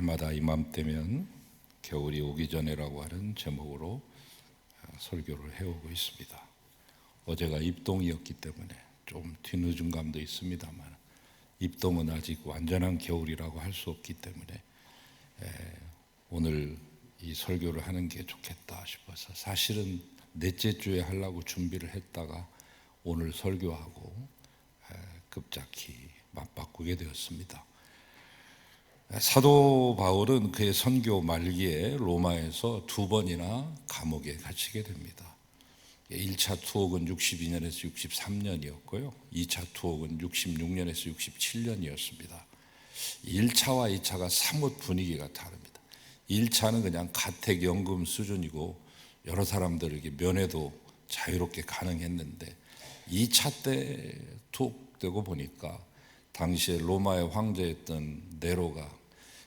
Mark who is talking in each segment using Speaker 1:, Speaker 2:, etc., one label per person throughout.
Speaker 1: 해마다 이맘때면 겨울이 오기 전에라고 하는 제목으로 설교를 해오고 있습니다. 어제가 입동이었기 때문에 좀 뒤늦은 감도 있습니다만 입동은 아직 완전한 겨울이라고 할 수 없기 때문에 오늘 이 설교를 하는 게 좋겠다 싶어서 사실은 넷째 주에 하려고 준비를 했다가 오늘 설교하고 급작히 맞바꾸게 되었습니다. 사도 바울은 그의 선교 말기에 로마에서 2번이나 감옥에 갇히게 됩니다. 1차 투옥은 62년에서 63년이었고요 2차 투옥은 66년에서 67년이었습니다 1차와 2차가 사뭇 분위기가 다릅니다. 1차는 그냥 가택연금 수준이고 여러 사람들에게 면회도 자유롭게 가능했는데 2차 때 투옥되고 보니까 당시에 로마의 황제였던 네로가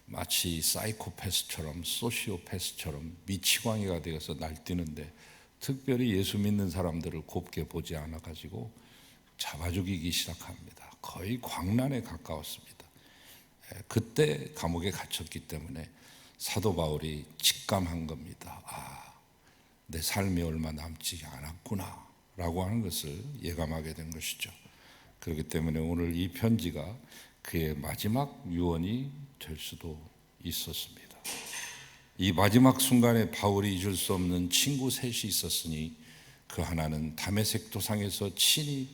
Speaker 1: 마치 사이코패스처럼 소시오패스처럼 미치광이가 되어서 날뛰는데 특별히 예수 믿는 사람들을 곱게 보지 않아 가지고 잡아 죽이기 시작합니다. 거의 광란에 가까웠습니다. 그때 감옥에 갇혔기 때문에 사도 바울이 직감한 겁니다. 내 삶이 얼마 남지 않았구나 라고 하는 것을 예감하게 된 것이죠. 그렇기 때문에 오늘 이 편지가 그의 마지막 유언이 될 수도 있었습니다. 이 마지막 순간에 바울이 잊을 수 없는 친구 셋이 있었으니 그 하나는 다메섹 도상에서 친히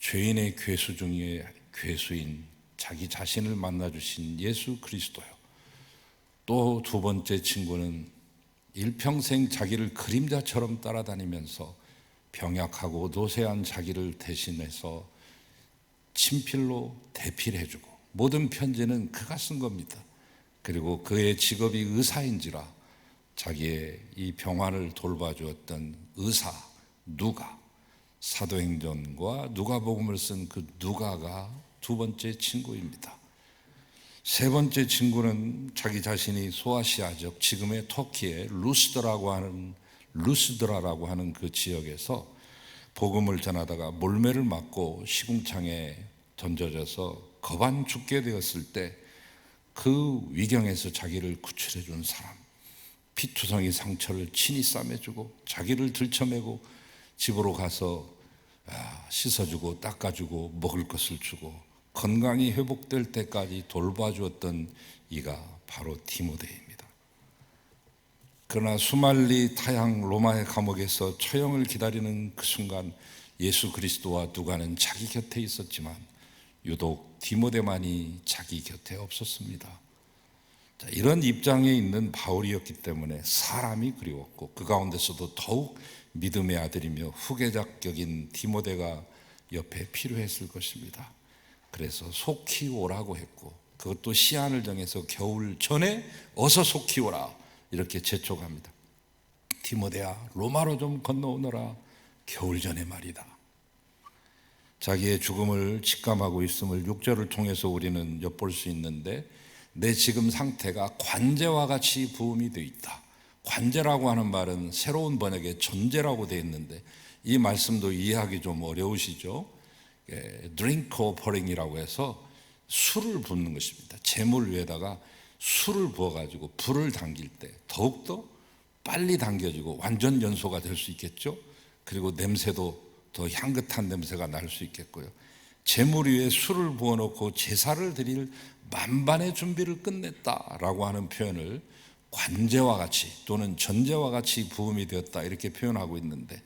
Speaker 1: 죄인의 괴수 중에 괴수인 자기 자신을 만나주신 예수 그리스도요. 또 두 번째 친구는 일평생 자기를 그림자처럼 따라다니면서 병약하고 노쇠한 자기를 대신해서 친필로 대필해주고 모든 편지는 그가 쓴 겁니다. 그리고 그의 직업이 의사인지라 자기의 이 병환을 돌봐주었던 의사 누가, 사도행전과 누가복음을 쓴 그 누가가 두 번째 친구입니다. 세 번째 친구는 자기 자신이 소아시아적 지금의 터키의 루스드라라고 하는 그 지역에서 복음을 전하다가 몰매를 맞고 시궁창에 던져져서 거반 죽게 되었을 때 그 위경에서 자기를 구출해 준 사람, 피투성이 상처를 친히 싸매주고 자기를 들쳐매고 집으로 가서 씻어주고 닦아주고 먹을 것을 주고 건강이 회복될 때까지 돌봐주었던 이가 바로 디모데입니다. 그러나 수말리 타향 로마의 감옥에서 처형을 기다리는 그 순간 예수 그리스도와 누가는 자기 곁에 있었지만 유독 디모데만이 자기 곁에 없었습니다. 이런 입장에 있는 바울이었기 때문에 사람이 그리웠고 그 가운데서도 더욱 믿음의 아들이며 후계자격인 디모데가 옆에 필요했을 것입니다. 그래서 속히 오라고 했고 그것도 시한을 정해서 겨울 전에 어서 속히 오라 이렇게 재촉합니다. 디모데야 로마로 좀 건너오너라 겨울 전에 말이다. 자기의 죽음을 직감하고 있음을 6절을 통해서 우리는 엿볼 수 있는데 내 지금 상태가 관제와 같이 부음이 되어 있다. 관제라고 하는 말은 새로운 번역에 전제라고 되어 있는데 이 말씀도 이해하기 좀 어려우시죠? drink offering이라고 해서 술을 붓는 것입니다. 재물 위에다가 술을 부어가지고 불을 당길 때 더욱더 빨리 당겨지고 완전 연소가 될 수 있겠죠? 그리고 냄새도 더 향긋한 냄새가 날 수 있겠고요. 재물 위에 술을 부어놓고 제사를 드릴 만반의 준비를 끝냈다라고 하는 표현을 관제와 같이 또는 전제와 같이 부음이 되었다 이렇게 표현하고 있는데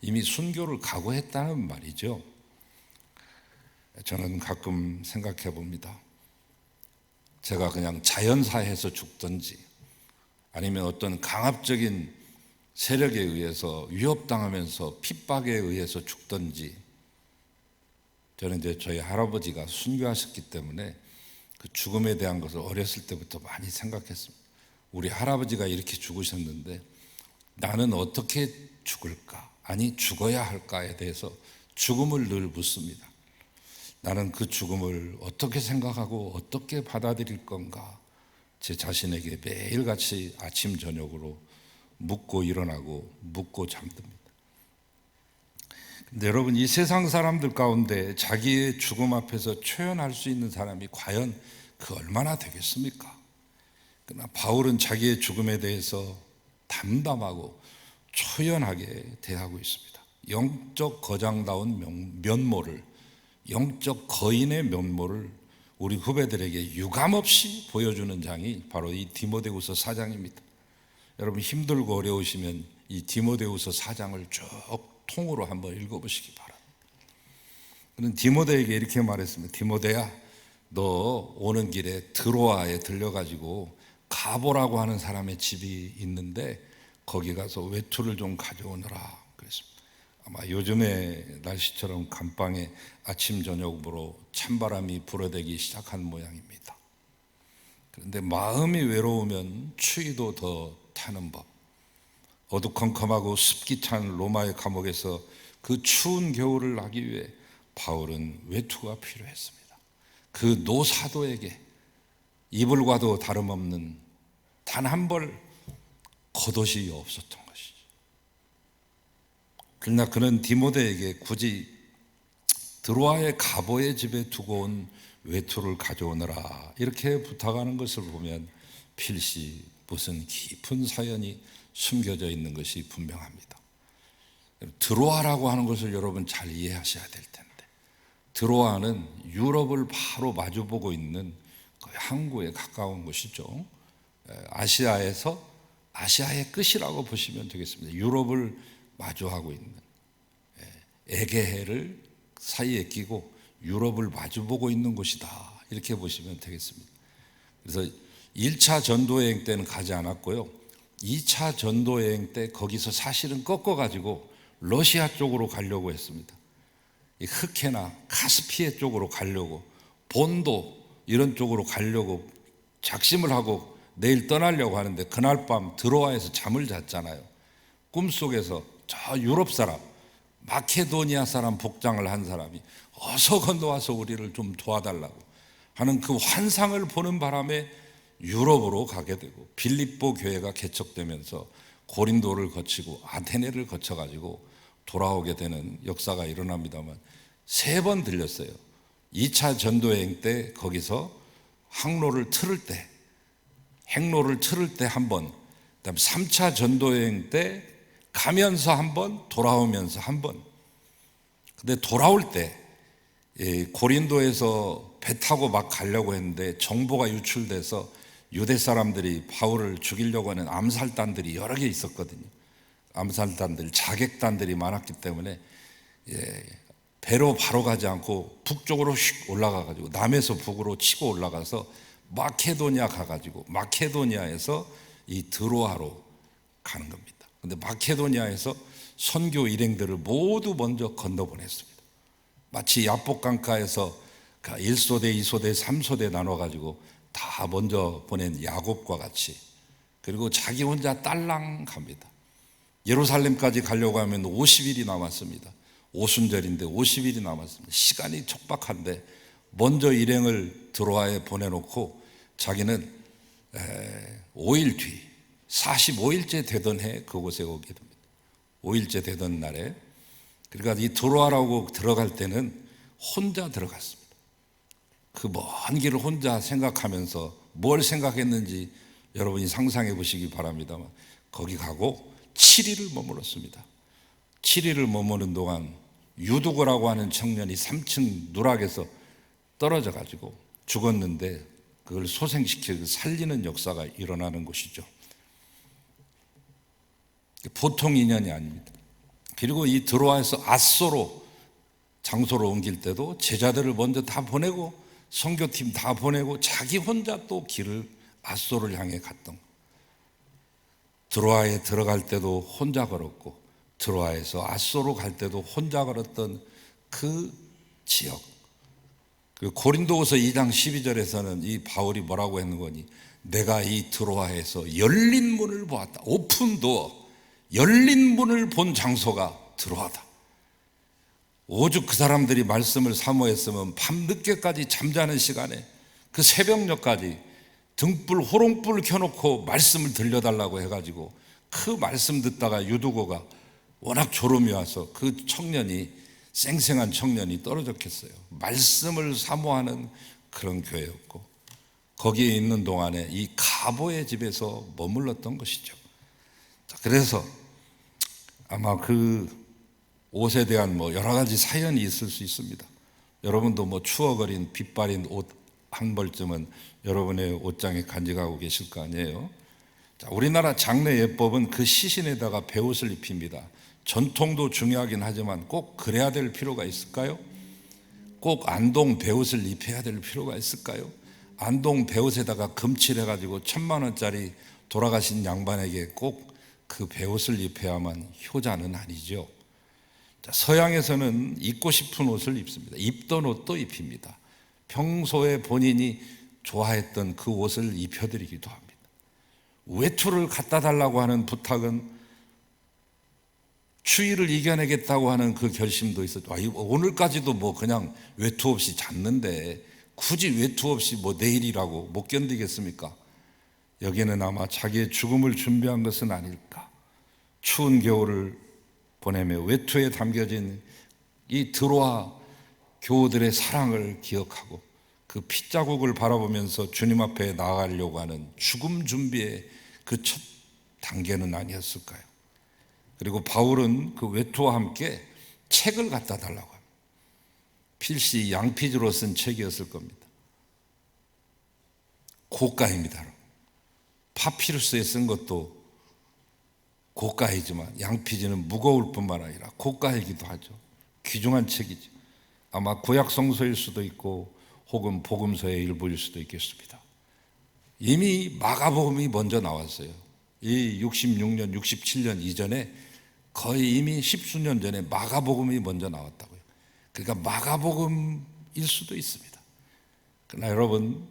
Speaker 1: 이미 순교를 각오했다는 말이죠. 저는 가끔 생각해 봅니다. 제가 그냥 자연사해서 죽든지 아니면 어떤 강압적인 세력에 의해서 위협당하면서 핍박에 의해서 죽든지 저는 이제 저희 할아버지가 순교하셨기 때문에 그 죽음에 대한 것을 어렸을 때부터 많이 생각했습니다. 우리 할아버지가 이렇게 죽으셨는데 나는 어떻게 죽을까? 아니 죽어야 할까에 대해서 죽음을 늘 묻습니다. 나는 그 죽음을 어떻게 생각하고 어떻게 받아들일 건가? 제 자신에게 매일같이 아침 저녁으로 묻고 일어나고 묻고 잠듭니다. 근데 여러분 이 세상 사람들 가운데 자기의 죽음 앞에서 초연할 수 있는 사람이 과연 그 얼마나 되겠습니까? 그러나 바울은 자기의 죽음에 대해서 담담하고 초연하게 대하고 있습니다. 영적 거장다운 면모를, 영적 거인의 면모를 우리 후배들에게 유감없이 보여주는 장이 바로 이 디모데후서 4장입니다. 여러분 힘들고 어려우시면 이 디모데후서 4장을 쭉 통으로 한번 읽어보시기 바랍니다. 그는 디모데에게 이렇게 말했습니다. 디모데야, 너 오는 길에 드로아에 들려가지고 가보라고 하는 사람의 집이 있는데 거기 가서 외투를 좀 가져오너라 그랬습니다. 아마 요즘의 날씨처럼 감방에 아침 저녁으로 찬바람이 불어대기 시작한 모양입니다. 그런데 마음이 외로우면 추위도 더 타는 법. 어두컴컴하고 습기 찬 로마의 감옥에서 그 추운 겨울을 나기 위해 바울은 외투가 필요했습니다. 그 노사도에게 이불과도 다름없는 단 한 벌 겉옷이 없었던 것이죠. 그러나 그는 디모데에게 굳이 드로아의 가보의 집에 두고 온 외투를 가져오너라 이렇게 부탁하는 것을 보면 필시 무슨 깊은 사연이 숨겨져 있는 것이 분명합니다. 드로아라고 하는 것을 여러분 잘 이해하셔야 될 텐데, 드로아는 유럽을 바로 마주보고 있는 거의 항구에 가까운 곳이죠. 아시아의 끝이라고 보시면 되겠습니다. 유럽을 마주하고 있는, 에게해를 사이에 끼고 유럽을 마주보고 있는 곳이다 이렇게 보시면 되겠습니다. 그래서 1차 전도여행 때는 가지 않았고요, 2차 전도여행 때 거기서 사실은 꺾어가지고 러시아 쪽으로 가려고 했습니다. 흑해나 카스피해 쪽으로 가려고, 본도 이런 쪽으로 가려고 작심을 하고 내일 떠나려고 하는데 그날 밤 드로아에서 잠을 잤잖아요. 꿈속에서 저 유럽 사람, 마케도니아 사람 복장을 한 사람이 어서 건너와서 우리를 좀 도와달라고 하는 그 환상을 보는 바람에 유럽으로 가게 되고, 빌립보 교회가 개척되면서 고린도를 거치고 아테네를 거쳐가지고 돌아오게 되는 역사가 일어납니다만 3번 들렸어요. 2차 전도여행 때 거기서 행로를 틀을 때 한 번, 그다음 3차 전도여행 때 가면서 한 번, 돌아오면서 한 번. 근데 돌아올 때 고린도에서 배 타고 막 가려고 했는데 정보가 유출돼서 유대 사람들이 바울을 죽이려고 하는 암살단들이 여러 개 있었거든요. 암살단들, 자객단들이 많았기 때문에 배로 바로 가지 않고 북쪽으로 휙 올라가가지고 남에서 북으로 치고 올라가서 마케도니아 가가지고 마케도니아에서 이 드로아로 가는 겁니다. 근데 마케도니아에서 선교 일행들을 모두 먼저 건너보냈습니다. 마치 야복강가에서 1소대, 2소대, 3소대 나눠가지고 다 먼저 보낸 야곱과 같이, 그리고 자기 혼자 딸랑 갑니다. 예루살렘까지 가려고 하면 50일이 남았습니다. 오순절인데 50일이 남았습니다. 시간이 촉박한데 먼저 일행을 드로아에 보내놓고 자기는 5일 뒤 45일째 되던 해 그곳에 오게 됩니다. 5일째 되던 날에, 그러니까 이 드로아라고 들어갈 때는 혼자 들어갔습니다. 그 먼 길을 혼자 생각하면서 뭘 생각했는지 여러분이 상상해 보시기 바랍니다만, 거기 가고 7일을 머물렀습니다. 7일을 머무는 동안 유두고라고 하는 청년이 3층 누락에서 떨어져 가지고 죽었는데 그걸 소생시켜 살리는 역사가 일어나는 곳이죠. 보통 인연이 아닙니다. 그리고 이 드로아에서 아소로 장소로 옮길 때도 제자들을 먼저 다 보내고 선교팀 다 보내고 자기 혼자 또 길을 아소를 향해 갔던, 드로아에 들어갈 때도 혼자 걸었고 드로아에서 아소로 갈 때도 혼자 걸었던 그 지역. 그 고린도후서 2장 12절에서는 이 바울이 뭐라고 했는 거니, 내가 이 드로아에서 열린 문을 보았다. 오픈 도어, 열린 문을 본 장소가 드로아다. 오죽 그 사람들이 말씀을 사모했으면 밤늦게까지 잠자는 시간에 그 새벽녘까지 등불 호롱불 켜놓고 말씀을 들려달라고 해가지고 그 말씀 듣다가 유두고가 워낙 졸음이 와서 그 청년이, 쌩쌩한 청년이 떨어졌겠어요. 말씀을 사모하는 그런 교회였고, 거기에 있는 동안에 이 바보의 집에서 머물렀던 것이죠. 그래서 아마 그 옷에 대한 여러 가지 사연이 있을 수 있습니다. 여러분도 추억 어린 빛바린 옷 한 벌쯤은 여러분의 옷장에 간직하고 계실 거 아니에요. 우리나라 장례 예법은 그 시신에다가 베옷을 입힙니다. 전통도 중요하긴 하지만 꼭 그래야 될 필요가 있을까요? 꼭 안동 베옷을 입혀야 될 필요가 있을까요? 안동 베옷에다가 금칠해가지고 1,000만 원짜리 돌아가신 양반에게 꼭 그 베옷을 입혀야만 효자는 아니죠. 서양에서는 입고 싶은 옷을 입습니다. 입던 옷도 입힙니다. 평소에 본인이 좋아했던 그 옷을 입혀드리기도 합니다. 외투를 갖다 달라고 하는 부탁은 추위를 이겨내겠다고 하는 그 결심도 있었죠. 오늘까지도 그냥 외투 없이 잤는데 굳이 외투 없이 내일이라고 못 견디겠습니까? 여기는 아마 자기의 죽음을 준비한 것은 아닐까. 추운 겨울을 보내며 외투에 담겨진 이 드로아 교우들의 사랑을 기억하고 그 핏자국을 바라보면서 주님 앞에 나아가려고 하는 죽음 준비의 그 첫 단계는 아니었을까요? 그리고 바울은 그 외투와 함께 책을 갖다 달라고 합니다. 필시 양피지로 쓴 책이었을 겁니다. 고가입니다. 파피루스에 쓴 것도 고가이지만 양피지는 무거울 뿐만 아니라 고가이기도 하죠. 귀중한 책이죠. 아마 구약 성서일 수도 있고 혹은 복음서의 일부일 수도 있겠습니다. 이미 마가복음이 먼저 나왔어요. 이 66년, 67년 이전에 거의 이미 십수년 전에 마가복음이 먼저 나왔다고요. 그러니까 마가복음일 수도 있습니다. 그러나 여러분,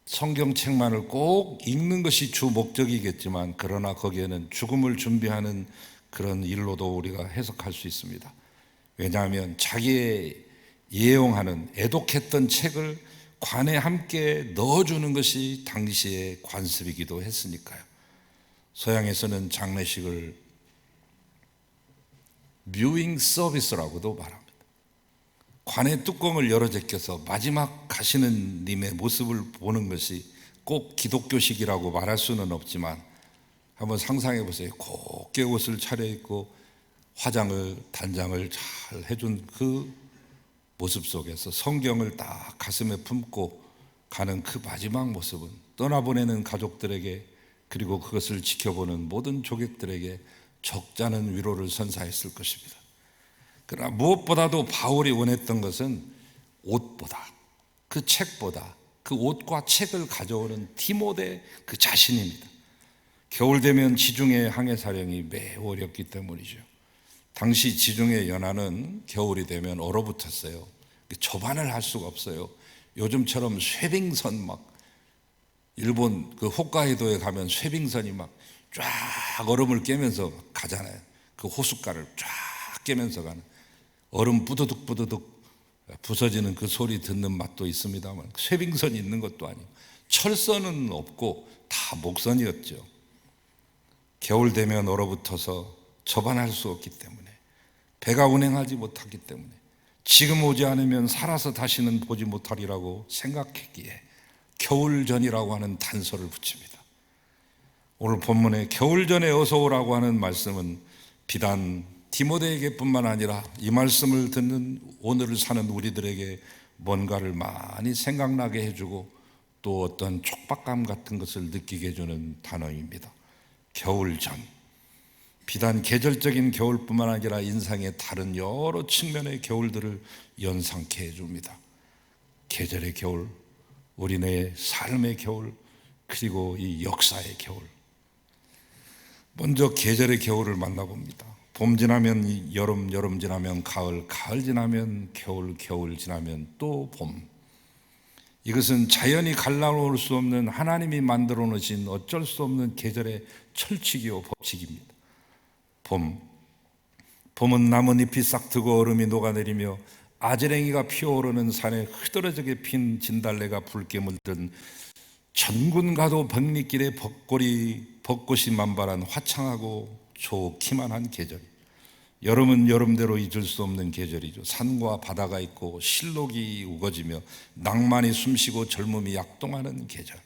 Speaker 1: 성경책만을 꼭 읽는 것이 주 목적이겠지만 그러나 거기에는 죽음을 준비하는 그런 일로도 우리가 해석할 수 있습니다. 왜냐하면 자기의 예용하는 애독했던 책을 관에 함께 넣어주는 것이 당시의 관습이기도 했으니까요. 서양에서는 장례식을 뮤잉 서비스라고도 말합니다. 관의 뚜껑을 열어 제껴서 마지막 가시는 님의 모습을 보는 것이 꼭 기독교식이라고 말할 수는 없지만 한번 상상해 보세요. 곱게 옷을 차려입고 화장을 단장을 잘 해준 그 모습 속에서 성경을 딱 가슴에 품고 가는 그 마지막 모습은 떠나보내는 가족들에게 그리고 그것을 지켜보는 모든 조객들에게 적잖은 위로를 선사했을 것입니다. 그러나 무엇보다도 바울이 원했던 것은 옷보다, 그 책보다 그 옷과 책을 가져오는 디모데 그 자신입니다. 겨울 되면 지중해 항해 사령이 매우 어렵기 때문이죠. 당시 지중해 연안은 겨울이 되면 얼어붙었어요. 접안을 할 수가 없어요. 요즘처럼 쇠빙선 일본 그 홋카이도에 가면 쇠빙선이 쫙 얼음을 깨면서 가잖아요. 그 호숫가를 쫙 깨면서 가는 얼음 뿌드득 뿌드득 부서지는 그 소리 듣는 맛도 있습니다만 쇠빙선이 있는 것도 아니고 철선은 없고 다 목선이었죠. 겨울 되면 얼어붙어서 접안할 수 없기 때문에 배가 운행하지 못하기 때문에 지금 오지 않으면 살아서 다시는 보지 못하리라고 생각했기에 겨울전이라고 하는 단서를 붙입니다. 오늘 본문에 겨울전에 어서 오라고 하는 말씀은 비단 디모데에게뿐만 아니라 이 말씀을 듣는 오늘을 사는 우리들에게 뭔가를 많이 생각나게 해주고 또 어떤 촉박감 같은 것을 느끼게 해주는 단어입니다. 겨울전. 비단 계절적인 겨울뿐만 아니라 인생의 다른 여러 측면의 겨울들을 연상케 해줍니다. 계절의 겨울, 우리네 삶의 겨울, 그리고 이 역사의 겨울. 먼저 계절의 겨울을 만나봅니다. 봄 지나면 여름, 여름 지나면 가을, 가을 지나면 겨울, 겨울 지나면 또 봄. 이것은 자연이 갈라놓을 수 없는 하나님이 만들어 놓으신 어쩔 수 없는 계절의 철칙이요 법칙입니다. 봄은 나뭇잎이 싹트고 얼음이 녹아내리며 아지랭이가 피어오르는 산에 흐드러지게 핀 진달래가 붉게 물든 전군가도 백리길에 벚꽃이 만발한 화창하고 좋기만 한 계절. 여름은 여름대로 잊을 수 없는 계절이죠. 산과 바다가 있고 실록이 우거지며 낭만이 숨쉬고 젊음이 약동하는 계절.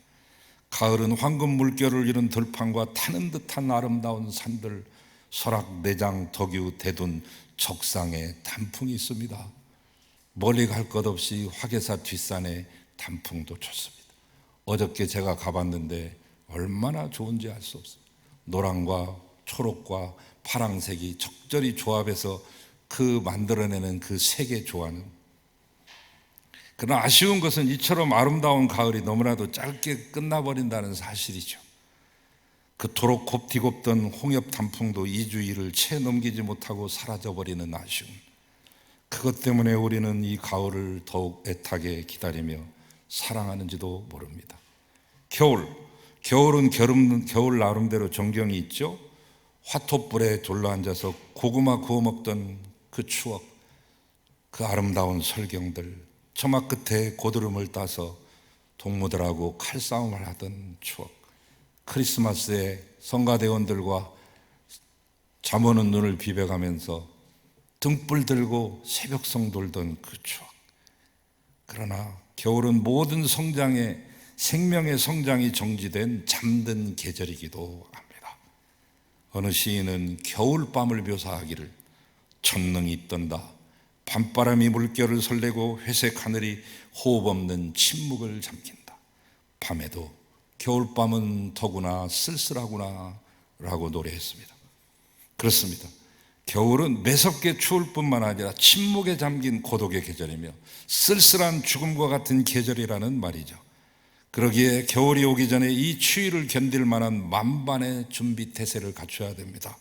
Speaker 1: 가을은 황금 물결을 이룬 들판과 타는 듯한 아름다운 산들, 설악, 내장, 덕유, 대둔, 적상에 단풍이 있습니다. 멀리 갈 것 없이 화계사 뒷산에 단풍도 좋습니다. 어저께 제가 가봤는데 얼마나 좋은지 알 수 없어요. 노랑과 초록과 파랑색이 적절히 조합해서 그 만들어내는 그 색의 조화는, 그러나 아쉬운 것은 이처럼 아름다운 가을이 너무나도 짧게 끝나버린다는 사실이죠. 그토록 곱디곱던 홍엽 단풍도 2주일을 채 넘기지 못하고 사라져버리는 아쉬움. 그것 때문에 우리는 이 가을을 더욱 애타게 기다리며 사랑하는지도 모릅니다. 겨울은 겨울 나름대로 정경이 있죠. 화토불에 둘러앉아서 고구마 구워 먹던 그 추억, 그 아름다운 설경들, 처마 끝에 고드름을 따서 동무들하고 칼싸움을 하던 추억, 크리스마스에 성가대원들과 잠 오는 눈을 비벼가면서 등불 들고 새벽성 돌던 그 추억. 그러나 겨울은 모든 생명의 성장이 정지된 잠든 계절이기도 합니다. 어느 시인은 겨울밤을 묘사하기를, 천능이 떤다, 밤바람이 물결을 설레고 회색 하늘이 호흡 없는 침묵을 잠긴다. 밤에도 겨울밤은 더구나 쓸쓸하구나 라고 노래했습니다. 그렇습니다. 겨울은 매섭게 추울 뿐만 아니라 침묵에 잠긴 고독의 계절이며 쓸쓸한 죽음과 같은 계절이라는 말이죠. 그러기에 겨울이 오기 전에 이 추위를 견딜 만한 만반의 준비 태세를 갖춰야 됩니다.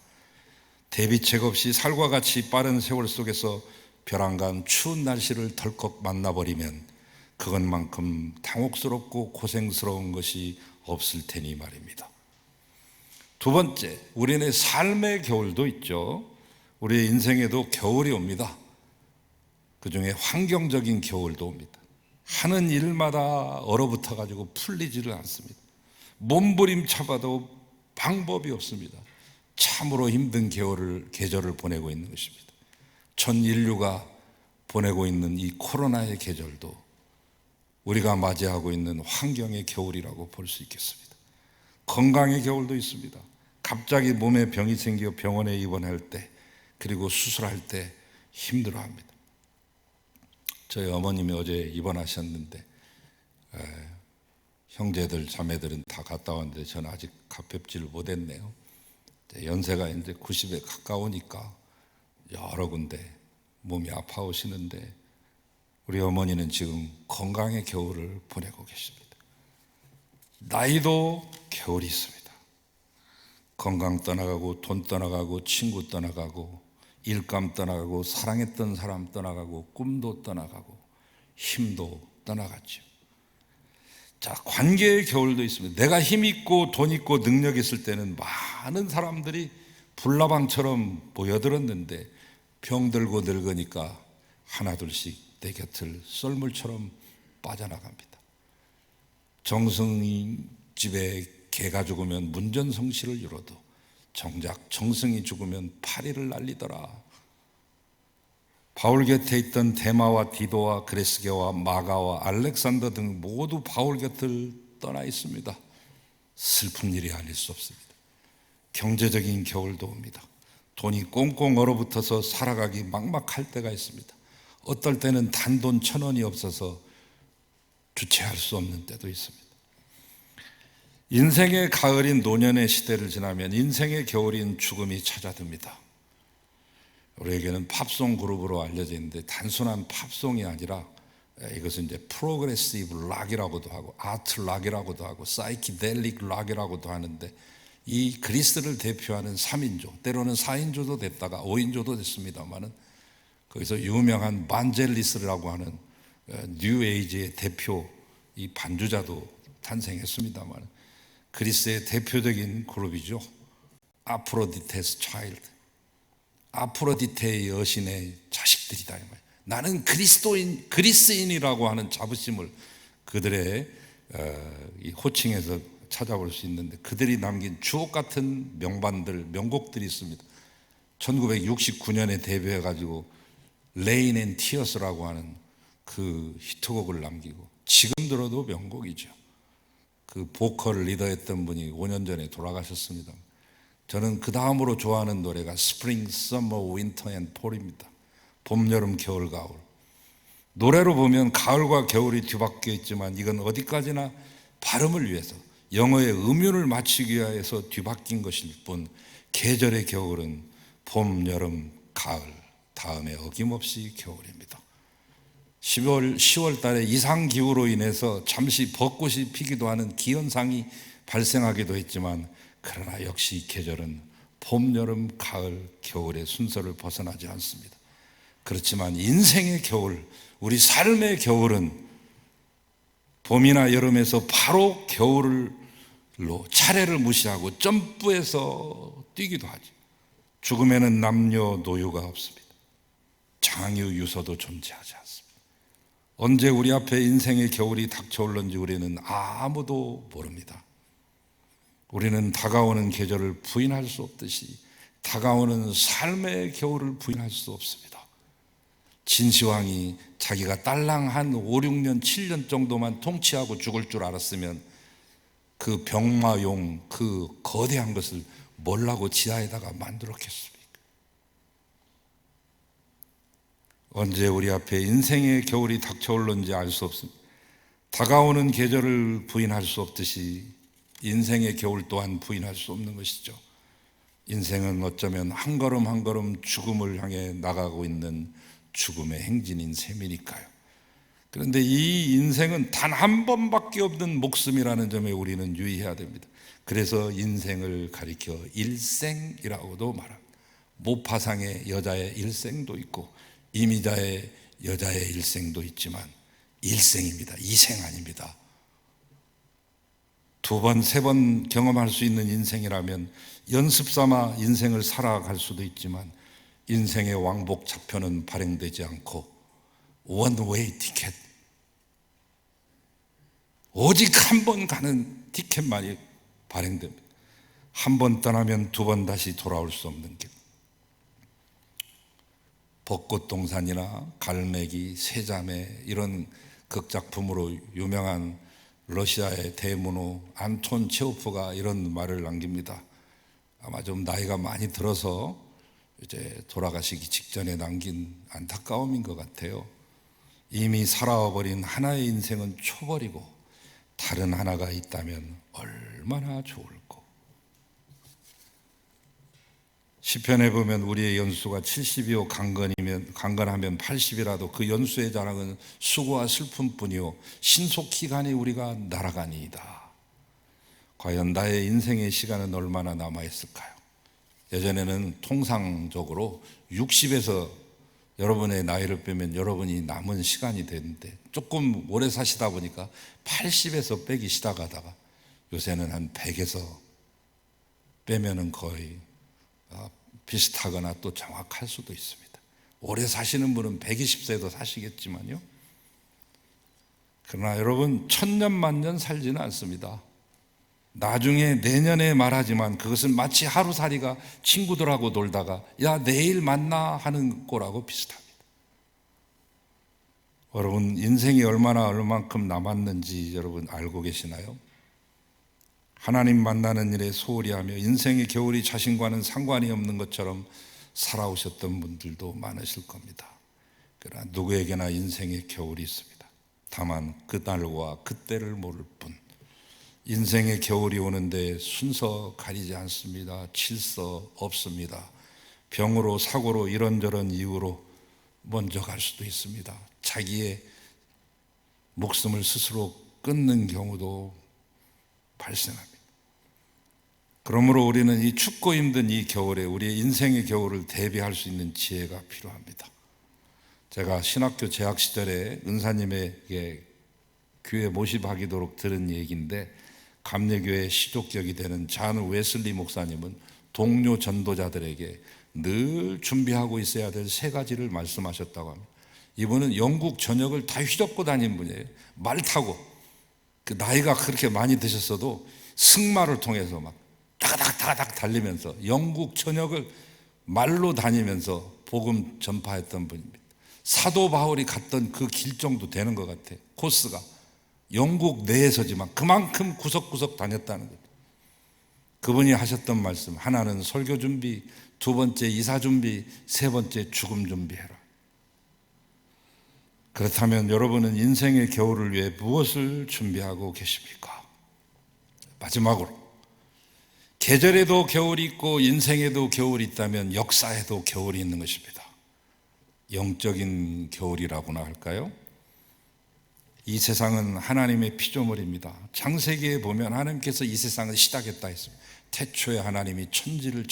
Speaker 1: 대비책 없이 살과 같이 빠른 세월 속에서 벼랑간 추운 날씨를 덜컥 만나버리면 그것만큼 당혹스럽고 고생스러운 것이 없을 테니 말입니다. 두 번째, 우리의 삶의 겨울도 있죠. 우리의 인생에도 겨울이 옵니다. 그 중에 환경적인 겨울도 옵니다. 하는 일마다 얼어붙어 가지고 풀리지를 않습니다. 몸부림쳐봐도 방법이 없습니다. 참으로 힘든 계절을 보내고 있는 것입니다. 전 인류가 보내고 있는 이 코로나의 계절도 우리가 맞이하고 있는 환경의 겨울이라고 볼 수 있겠습니다. 건강의 겨울도 있습니다. 갑자기 몸에 병이 생겨 병원에 입원할 때, 그리고 수술할 때 힘들어합니다. 저희 어머님이 어제 입원하셨는데 형제들 자매들은 다 갔다 왔는데 저는 아직 가뵙지를 못했네요. 연세가 이제 90에 가까우니까 여러 군데 몸이 아파오시는데 우리 어머니는 지금 건강의 겨울을 보내고 계십니다. 나이도 겨울이 있습니다. 건강 떠나가고, 돈 떠나가고, 친구 떠나가고, 일감 떠나가고, 사랑했던 사람 떠나가고, 꿈도 떠나가고, 힘도 떠나갔죠. 자, 관계의 겨울도 있습니다. 내가 힘 있고 돈 있고 능력 있을 때는 많은 사람들이 불나방처럼 모여들었는데 병들고 늙으니까 하나둘씩 내 곁을 썰물처럼 빠져나갑니다. 정승이 집에 개가 죽으면 문전성시를 이뤄도 정작 정승이 죽으면 파리를 날리더라. 바울 곁에 있던 데마와 디도와 그레스게와 마가와 알렉산더 등 모두 바울 곁을 떠나 있습니다. 슬픈 일이 아닐 수 없습니다. 경제적인 겨울도 옵니다. 돈이 꽁꽁 얼어붙어서 살아가기 막막할 때가 있습니다. 어떨 때는 단돈 1,000원이 없어서 주체할 수 없는 때도 있습니다. 인생의 가을인 노년의 시대를 지나면 인생의 겨울인 죽음이 찾아듭니다. 우리에게는 팝송 그룹으로 알려져 있는데 단순한 팝송이 아니라 이것은 이제 프로그레시브 락이라고도 하고 아트 락이라고도 하고 사이키델릭 락이라고도 하는데, 이 그리스를 대표하는 3인조, 때로는 4인조도 됐다가 5인조도 됐습니다만은 거기서 유명한 반젤리스라고 하는 뉴 에이지의 대표 이 반주자도 탄생했습니다만 그리스의 대표적인 그룹이죠. 아프로디테스 차일드, 아프로디테의 여신의 자식들이다. 나는 그리스인이라고 하는 자부심을 그들의 이 호칭에서 찾아볼 수 있는데, 그들이 남긴 주옥 같은 명반들, 명곡들이 있습니다. 1969년에 데뷔해가지고 레인 앤 티어스라고 하는 그 히트곡을 남기고 지금 들어도 명곡이죠. 그 보컬 리더했던 분이 5년 전에 돌아가셨습니다. 저는 그 다음으로 좋아하는 노래가 Spring, Summer, Winter and Fall입니다. 봄, 여름, 겨울, 가을. 노래로 보면 가을과 겨울이 뒤바뀌어 있지만 이건 어디까지나 발음을 위해서, 영어의 음윤을 맞추기 위해서 뒤바뀐 것일 뿐, 계절의 겨울은 봄, 여름, 가을, 다음에 어김없이 겨울입니다. 10월 달에 이상기후로 인해서 잠시 벚꽃이 피기도 하는 기현상이 발생하기도 했지만, 그러나 역시 계절은 봄, 여름, 가을, 겨울의 순서를 벗어나지 않습니다. 그렇지만 인생의 겨울, 우리 삶의 겨울은 봄이나 여름에서 바로 겨울로 차례를 무시하고 점프해서 뛰기도 하죠. 죽음에는 남녀노유가 없습니다. 장유, 유서도 존재하지 않습니다. 언제 우리 앞에 인생의 겨울이 닥쳐올는지 우리는 아무도 모릅니다. 우리는 다가오는 계절을 부인할 수 없듯이 다가오는 삶의 겨울을 부인할 수 없습니다. 진시황이 자기가 딸랑 한 5, 6년, 7년 정도만 통치하고 죽을 줄 알았으면 그 병마용, 그 거대한 것을 뭘라고 지하에다가 만들었겠습니까? 언제 우리 앞에 인생의 겨울이 닥쳐올는지 알 수 없습니다. 다가오는 계절을 부인할 수 없듯이 인생의 겨울 또한 부인할 수 없는 것이죠. 인생은 어쩌면 한 걸음 한 걸음 죽음을 향해 나가고 있는 죽음의 행진인 셈이니까요. 그런데 이 인생은 단 한 번밖에 없는 목숨이라는 점에 우리는 유의해야 됩니다. 그래서 인생을 가리켜 일생이라고도 말합니다. 모파상의 여자의 일생도 있고 이미자의 여자의 일생도 있지만 일생입니다. 이생 아닙니다. 2번, 3번 경험할 수 있는 인생이라면 연습 삼아 인생을 살아갈 수도 있지만 인생의 왕복 좌표는 발행되지 않고 원웨이 티켓, 오직 한 번 가는 티켓만이 발행됩니다. 한 번 떠나면 2번 다시 돌아올 수 없는 길. 벚꽃동산이나 갈매기, 세자매 이런 극작품으로 유명한 러시아의 대문호 안톤 체호프가 이런 말을 남깁니다. 아마 좀 나이가 많이 들어서 이제 돌아가시기 직전에 남긴 안타까움인 것 같아요. 이미 살아버린 하나의 인생은 초벌이고 다른 하나가 있다면 얼마나 좋을꼬. 시편에 보면 우리의 연수가 70이요 강건하면 80이라도 그 연수의 자랑은 수고와 슬픔뿐이요 신속히 가니 우리가 날아가니이다. 과연 나의 인생의 시간은 얼마나 남아있을까요? 예전에는 통상적으로 60에서 여러분의 나이를 빼면 여러분이 남은 시간이 되는데 조금 오래 사시다 보니까 80에서 빼기 시작하다가 요새는 한 100에서 빼면은 거의 비슷하거나 또 정확할 수도 있습니다. 오래 사시는 분은 120세도 사시겠지만요. 그러나 여러분 1000년 만년 살지는 않습니다. 나중에 내년에 말하지만 그것은 마치 하루살이가 친구들하고 놀다가 야 내일 만나 하는 거라고 비슷합니다. 여러분 인생이 얼마만큼 남았는지 여러분 알고 계시나요? 하나님 만나는 일에 소홀히 하며 인생의 겨울이 자신과는 상관이 없는 것처럼 살아오셨던 분들도 많으실 겁니다. 그러나 누구에게나 인생의 겨울이 있습니다. 다만 그날과 그때를 모를 뿐. 인생의 겨울이 오는데 순서 가리지 않습니다. 질서 없습니다. 병으로 사고로 이런저런 이유로 먼저 갈 수도 있습니다. 자기의 목숨을 스스로 끊는 경우도 발생합니다. 그러므로 우리는 이 춥고 힘든 이 겨울에 우리의 인생의 겨울을 대비할 수 있는 지혜가 필요합니다. 제가 신학교 재학 시절에 은사님에게 교회 모집하기도록 들은 얘기인데 감리교회 시족격이 되는 잔 웨슬리 목사님은 동료 전도자들에게 늘 준비하고 있어야 될 3가지를 말씀하셨다고 합니다. 이분은 영국 전역을 다 휘젓고 다닌 분이에요. 말 타고 그 나이가 그렇게 많이 드셨어도 승마를 통해서 막 다가닥 달리면서 영국 전역을 말로 다니면서 복음 전파했던 분입니다. 사도 바울이 갔던 그 길 정도 되는 것 같아요. 코스가. 영국 내에서지만 그만큼 구석구석 다녔다는 거예요. 그분이 하셨던 말씀, 하나는 설교 준비, 두 번째 이사 준비, 세 번째 죽음 준비해라. 그렇다면 여러분은 인생의 겨울을 위해 무엇을 준비하고 계십니까? 마지막으로, 계절에도 겨울이 있고 인생에도 겨울이 있다면 역사에도 겨울이 있는 것입니다. 영적인 겨울이라고나 할까요? 이 세상은 하나님의 피조물입니다. 창세기에 보면 하나님께서 이 세상을 시작했다 했습니다. 태초에 하나님이 천지를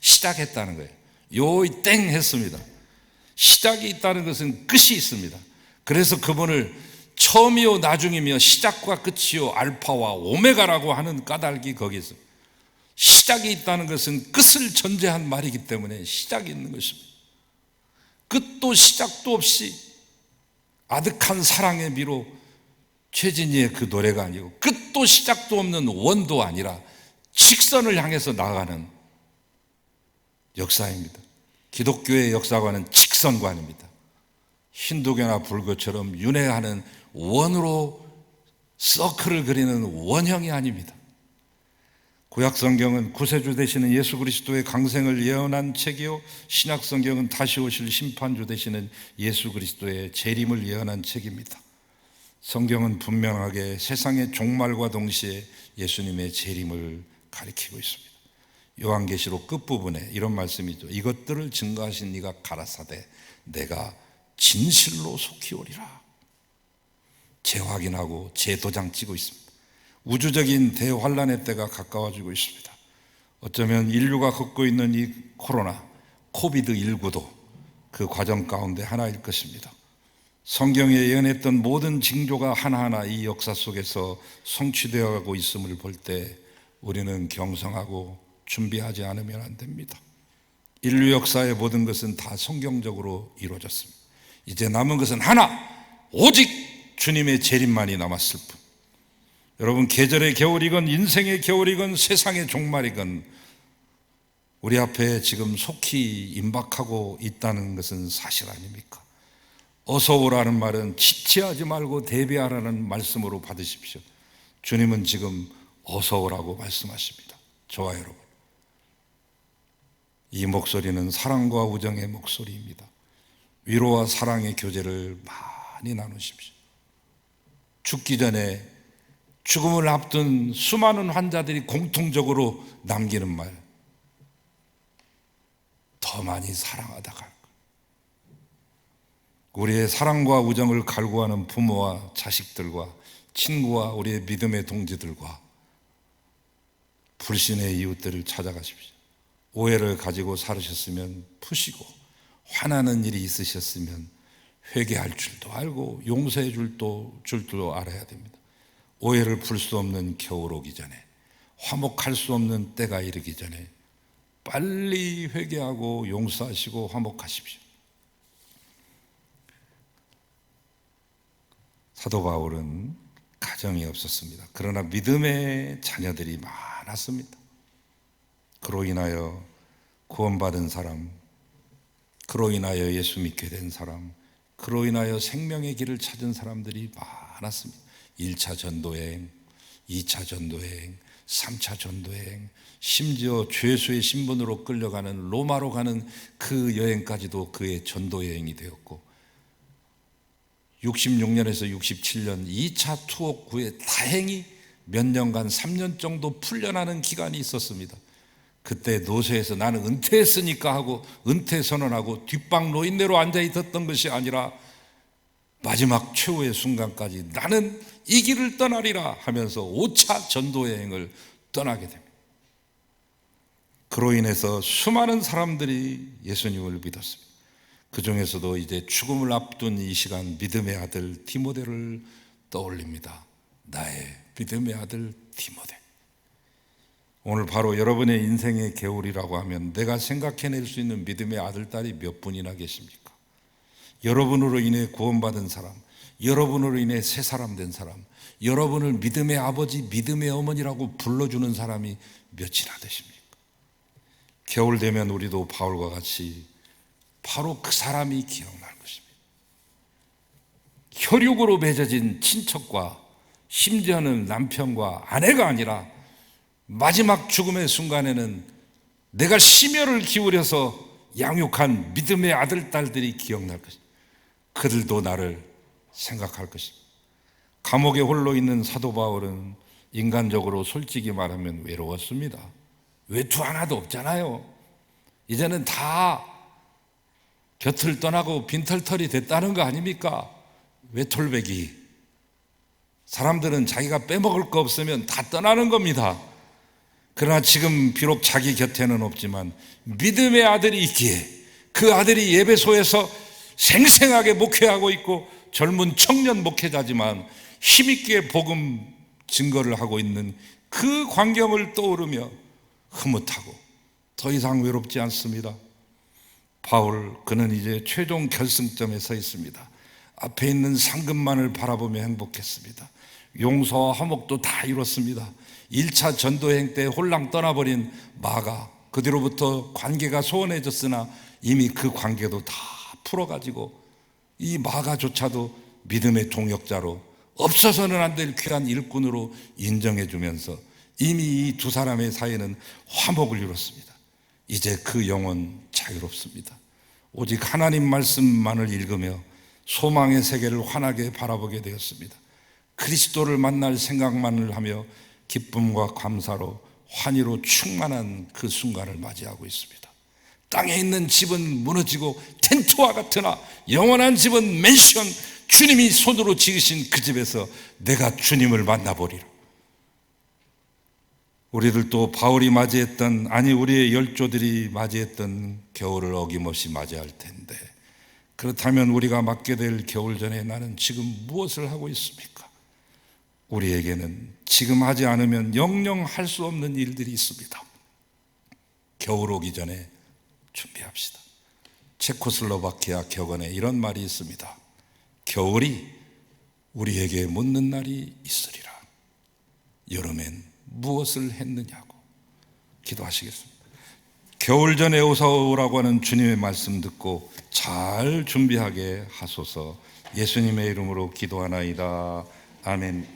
Speaker 1: 시작했다는 거예요. 요이 땡 했습니다. 시작이 있다는 것은 끝이 있습니다. 그래서 그분을 처음이요 나중이며 시작과 끝이요 알파와 오메가라고 하는 까닭이 거기 있습니다. 시작이 있다는 것은 끝을 전제한 말이기 때문에 시작이 있는 것입니다. 끝도 시작도 없이 아득한 사랑의 미로, 최진희의 그 노래가 아니고 끝도 시작도 없는 원도 아니라 직선을 향해서 나아가는 역사입니다. 기독교의 역사관은 직선관입니다. 힌두교나 불교처럼 윤회하는 원으로 서클을 그리는 원형이 아닙니다. 구약성경은 구세주 되시는 예수 그리스도의 강생을 예언한 책이요, 신약성경은 다시 오실 심판주 되시는 예수 그리스도의 재림을 예언한 책입니다. 성경은 분명하게 세상의 종말과 동시에 예수님의 재림을 가리키고 있습니다. 요한계시록 끝부분에 이런 말씀이죠. 이것들을 증거하신 이가 가라사대 내가 진실로 속히 오리라. 재확인하고 재도장 찍고 있습니다. 우주적인 대환란의 때가 가까워지고 있습니다. 어쩌면 인류가 겪고 있는 이 코로나, 코비드19도 그 과정 가운데 하나일 것입니다. 성경에 예언했던 모든 징조가 하나하나 이 역사 속에서 성취되어 가고 있음을 볼 때 우리는 경성하고 준비하지 않으면 안 됩니다. 인류 역사의 모든 것은 다 성경적으로 이루어졌습니다. 이제 남은 것은 하나, 오직 주님의 재림만이 남았을 뿐. 여러분, 계절의 겨울이건 인생의 겨울이건 세상의 종말이건 우리 앞에 지금 속히 임박하고 있다는 것은 사실 아닙니까? 어서 오라는 말은 지체하지 말고 대비하라는 말씀으로 받으십시오. 주님은 지금 어서 오라고 말씀하십니다. 저와 여러분, 이 목소리는 사랑과 우정의 목소리입니다. 위로와 사랑의 교제를 많이 나누십시오. 죽기 전에 죽음을 앞둔 수많은 환자들이 공통적으로 남기는 말, 더 많이 사랑하다 갈 거예요. 우리의 사랑과 우정을 갈구하는 부모와 자식들과 친구와 우리의 믿음의 동지들과 불신의 이웃들을 찾아가십시오. 오해를 가지고 살으셨으면 푸시고, 화나는 일이 있으셨으면 회개할 줄도 알고 용서해 줄도 알아야 됩니다. 오해를 풀 수 없는 겨울 오기 전에, 화목할 수 없는 때가 이르기 전에 빨리 회개하고 용서하시고 화목하십시오. 사도 바울은 가정이 없었습니다. 그러나 믿음의 자녀들이 많았습니다. 그로 인하여 구원받은 사람, 그로 인하여 예수 믿게 된 사람, 그로 인하여 생명의 길을 찾은 사람들이 많았습니다. 1차 전도여행, 2차 전도여행, 3차 전도여행, 심지어 죄수의 신분으로 끌려가는 로마로 가는 그 여행까지도 그의 전도여행이 되었고, 66년에서 67년 2차 투옥 후에 다행히 몇 년간 3년 정도 풀려나는 기간이 있었습니다. 그때 노쇠에서 나는 은퇴했으니까 하고 은퇴 선언하고 뒷방 노인네로 앉아 있었던 것이 아니라 마지막 최후의 순간까지 나는 이 길을 떠나리라 하면서 5차 전도여행을 떠나게 됩니다. 그로 인해서 수많은 사람들이 예수님을 믿었습니다. 그 중에서도 이제 죽음을 앞둔 이 시간 믿음의 아들 디모데를 떠올립니다. 나의 믿음의 아들 디모데. 오늘 바로 여러분의 인생의 겨울이라고 하면 내가 생각해낼 수 있는 믿음의 아들, 딸이 몇 분이나 계십니까? 여러분으로 인해 구원받은 사람, 여러분으로 인해 새 사람 된 사람, 여러분을 믿음의 아버지, 믿음의 어머니라고 불러주는 사람이 몇이나 되십니까? 겨울 되면 우리도 바울과 같이 바로 그 사람이 기억날 것입니다. 혈육으로 맺어진 친척과 심지어는 남편과 아내가 아니라 마지막 죽음의 순간에는 내가 심혈을 기울여서 양육한 믿음의 아들, 딸들이 기억날 것입니다. 그들도 나를 생각할 것입니다. 감옥에 홀로 있는 사도 바울은 인간적으로 솔직히 말하면 외로웠습니다. 외투 하나도 없잖아요. 이제는 다 곁을 떠나고 빈털털이 됐다는 거 아닙니까? 외톨배기. 사람들은 자기가 빼먹을 거 없으면 다 떠나는 겁니다. 그러나 지금 비록 자기 곁에는 없지만 믿음의 아들이 있기에 그 아들이 예배소에서 생생하게 목회하고 있고 젊은 청년 목회자지만 힘있게 복음 증거를 하고 있는 그 광경을 떠오르며 흐뭇하고 더 이상 외롭지 않습니다. 바울, 그는 이제 최종 결승점에 서 있습니다. 앞에 있는 상급만을 바라보며 행복했습니다. 용서와 화목도 다 이뤘습니다. 1차 전도행 때 홀랑 떠나버린 마가, 그 뒤로부터 관계가 소원해졌으나 이미 그 관계도 다 풀어가지고 이 마가조차도 믿음의 동역자로 없어서는 안 될 귀한 일꾼으로 인정해주면서 이미 이 두 사람의 사이는 화목을 이뤘습니다. 이제 그 영혼 자유롭습니다. 오직 하나님 말씀만을 읽으며 소망의 세계를 환하게 바라보게 되었습니다. 그리스도를 만날 생각만을 하며 기쁨과 감사로 환희로 충만한 그 순간을 맞이하고 있습니다. 땅에 있는 집은 무너지고 텐트와 같으나 영원한 집은 맨션, 주님이 손으로 지으신 그 집에서 내가 주님을 만나보리라. 우리들도 바울이 맞이했던, 아니 우리의 열조들이 맞이했던 겨울을 어김없이 맞이할 텐데, 그렇다면 우리가 맞게 될 겨울 전에 나는 지금 무엇을 하고 있습니까? 우리에게는 지금 하지 않으면 영영 할 수 없는 일들이 있습니다. 겨울 오기 전에 준비합시다. 체코슬로바키아 격언에 이런 말이 있습니다. 겨울이 우리에게 묻는 날이 있으리라. 여름엔 무엇을 했느냐고. 기도하시겠습니다. 겨울 전에 오사오라고 하는 주님의 말씀 듣고 잘 준비하게 하소서. 예수님의 이름으로 기도하나이다. 아멘.